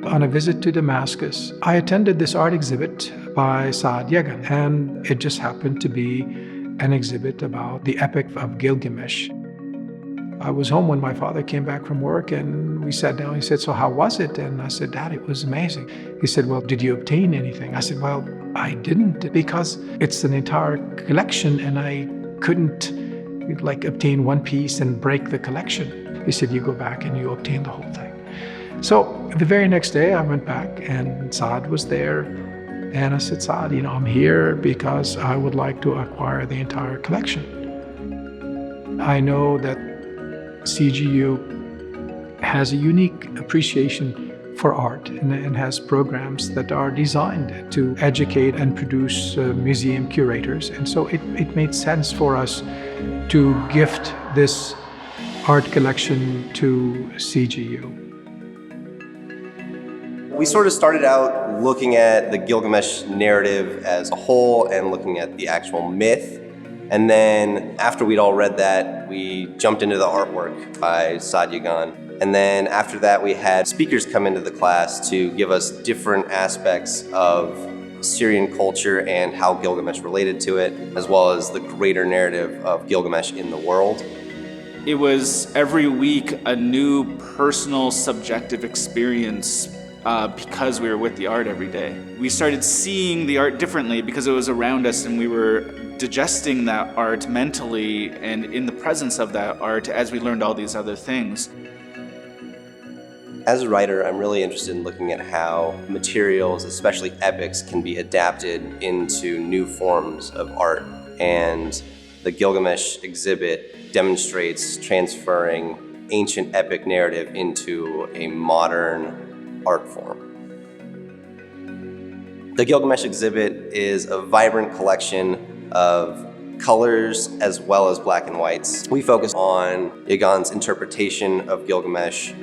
on a visit to Damascus, I attended this art exhibit by Saad Yagan, and it just happened to be an exhibit about the epic of Gilgamesh. I was home when my father came back from work, and we sat down. He said, "So how was it?" And I said, "Dad, it was amazing." He said, "Well, did you obtain anything?" I said, "Well, I didn't, because it's an entire collection and I couldn't obtain one piece and break the collection." He said, "You go back and you obtain the whole thing." So the very next day I went back and Saad was there, and I said, "Saad, I'm here because I would like to acquire the entire collection. I know that CGU has a unique appreciation for art and has programs that are designed to educate and produce museum curators. And so it made sense for us to gift this art collection to CGU." We sort of started out looking at the Gilgamesh narrative as a whole and looking at the actual myth. And then after we'd all read that, we jumped into the artwork by Saad Yagan. And then after that, we had speakers come into the class to give us different aspects of Syrian culture and how Gilgamesh related to it, as well as the greater narrative of Gilgamesh in the world. It was every week a new personal subjective experience because we were with the art every day. We started seeing the art differently because it was around us, and we were digesting that art mentally and in the presence of that art as we learned all these other things. As a writer, I'm really interested in looking at how materials, especially epics, can be adapted into new forms of art. And the Gilgamesh exhibit demonstrates transferring ancient epic narrative into a modern art form. The Gilgamesh exhibit is a vibrant collection of colors as well as black and whites. We focus on Yagan's interpretation of Gilgamesh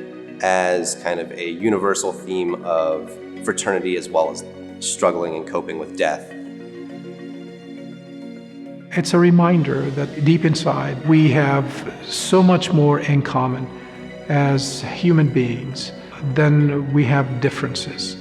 as kind of a universal theme of fraternity as well as struggling and coping with death. It's a reminder that deep inside we have so much more in common as human beings than we have differences.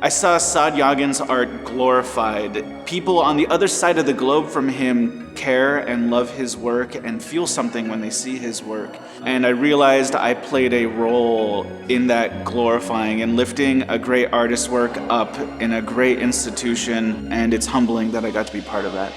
I saw Saad Yagan's art glorified. People on the other side of the globe from him care and love his work and feel something when they see his work. And I realized I played a role in that glorifying and lifting a great artist's work up in a great institution, and it's humbling that I got to be part of that.